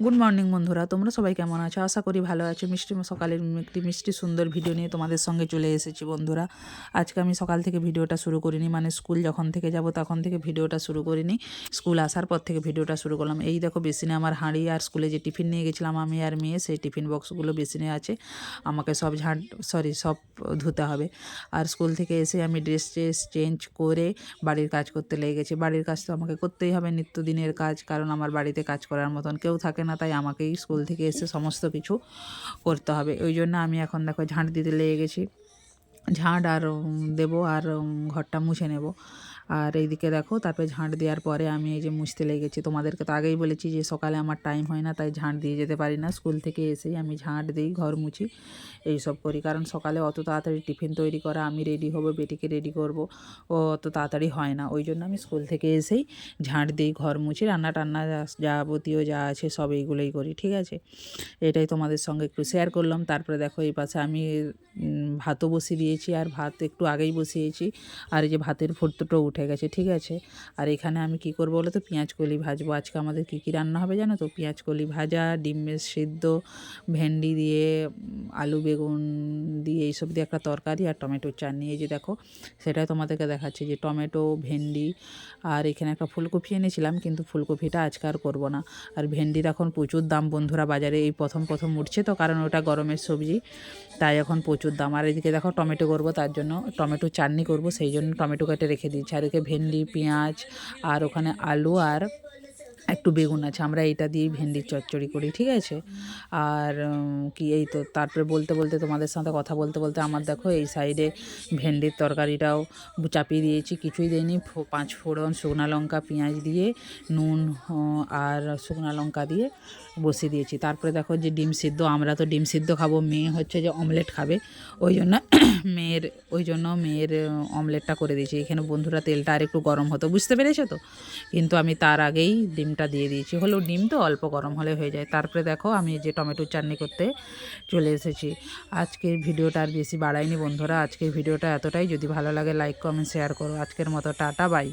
Good morning বন্ধুরা, তোমরা সবাই কেমন আছো? আশা করি ভালো আছো। সকালের একটি মিষ্টি সুন্দর ভিডিও নিয়ে তোমাদের সঙ্গে চলে এসেছি বন্ধুরা। আজকে আমি সকাল থেকে ভিডিওটা শুরু করিনি, মানে স্কুল যখন থেকে যাব তখন থেকে ভিডিওটা শুরু করিনি, স্কুল আসার পর থেকে ভিডিওটা শুরু করলাম। এই দেখো বেসিনে আমার হাঁড়ি আর স্কুলে যে টিফিন নিয়ে গেছিলাম আমি আর মেয়ে, সেই টিফিন বক্সগুলো বেসিনে আছে, আমাকে সব ধুতে হবে। আর স্কুল থেকে এসে আমি ড্রেস চেঞ্জ করে বাড়ির কাজ করতে লেগে গেছি। বাড়ির কাজ তো আমাকে করতেই হবে, নিত্যদিনের কাজ, কারণ আমার বাড়িতে কাজ করার মতন কেউ থাকে না, তাই আমাকেই স্কুল থেকে এসে সমস্ত কিছু করতে হবে। ওই জন্য আমি এখন দেখো ঝাঁট দিতে লেগে গেছি, ঝাঁট আর দেবো আর ঘরটা মুছে নেব। আর এইদিকে দেখো তারপরে ঝাঁট দেওয়ার পরে আমি এই যে মুছতে লেগেছি। তোমাদেরকে তো আগেই বলেছি যে সকালে আমার টাইম হয় না, তাই ঝাঁট দিয়ে যেতে পারি না। স্কুল থেকে এসেই আমি ঝাঁট দিই, ঘর মুছি, এইসব করি, কারণ সকালে অত তাড়াতাড়ি টিফিন তৈরি করা, আমি রেডি হব, বেটিকে রেডি করব, ও অত তাড়াতাড়ি হয় না। ওই জন্য আমি স্কুল থেকে এসেই ঝাঁট দিই, ঘর মুছি, রান্না টান্না যাবতীয় যা আছে সব এইগুলোই করি, ঠিক আছে। এটাই তোমাদের সঙ্গে একটু শেয়ার করলাম। তারপরে দেখো এই পাশে আমি ভাতও বসিয়ে দিয়েছি, আর ভাত একটু আগেই বসিয়েছি, আর এই যে ভাতের ফুটটোটাও উঠে গেছে, ঠিক আছে। আর এখানে আমি কি করবো বলো তো, পেঁয়াজ কলি ভাজবো। আজকে আমাদের কী কী রান্না হবে জানো তো? পেঁয়াজ কলি ভাজা, ডিমের সিদ্ধ, ভেন্ডি দিয়ে আলু বেগুন দিয়ে এইসব দিয়ে একটা তরকারি, আর টমেটোর চাটনি। এই যে দেখো সেটাই তোমাদেরকে দেখাচ্ছি, যে টমেটো, ভেন্ডি, আর এখানে একটা ফুলকপি এনেছিলাম, কিন্তু ফুলকপিটা আজকে আর করবো না। আর ভেন্ডির এখন প্রচুর দাম বন্ধুরা বাজারে, এই প্রথম উঠছে তো, কারণ ওটা গরমের সবজি, তাই এখন প্রচুর দাম। আর এদিকে দেখো টমেটো করবো, তার জন্য টমেটো চাটনি করবো, সেই জন্য টমেটো কেটে রেখে দিয়েছি। আর এদিকে ভেন্ডি, পেঁয়াজ, আর ওখানে আলু আর একটু বেগুন আছে, আমরা এইটা দিয়েই ভেন্ডির চচ্চড়ি করি, ঠিক আছে। আর কি এই তো, তারপরে বলতে বলতে তোমাদের সাথে কথা বলতে বলতে আমার দেখো এই সাইডে ভেন্ডির তরকারিটাও চাপিয়ে দিয়েছি, কিছুই দিইনি, 5 ফোড়ন, শুকনো লঙ্কা, পেঁয়াজ দিয়ে নুন আর শুকনো লঙ্কা দিয়ে বসিয়ে দিয়েছি। তারপরে দেখো যে ডিম সিদ্ধ, আমরা তো ডিম সিদ্ধ খাবো, মেয়ে হচ্ছে যে অমলেট খাবে, ওই জন্য মেয়ের অমলেটটা করে দিয়েছি। এখানে বন্ধুরা তেলটা আর একটু গরম হতো, বুঝতে পেরেছো তো, কিন্তু আমি তার আগেই ডিমটা দিয়ে দিয়েছি, হলেও ডিম তো অল্প গরম হলে হয়ে যায়। তারপরে দেখো আমি যে টমেটোর চাটনি করতে চলে এসেছি। আজকের ভিডিওটা আর বেশি বাড়াইনি বন্ধুরা, আজকের ভিডিওটা এতটাই। যদি ভালো লাগে লাইক কমেন্ট শেয়ার করো। আজকের মতো টাটা, বাই।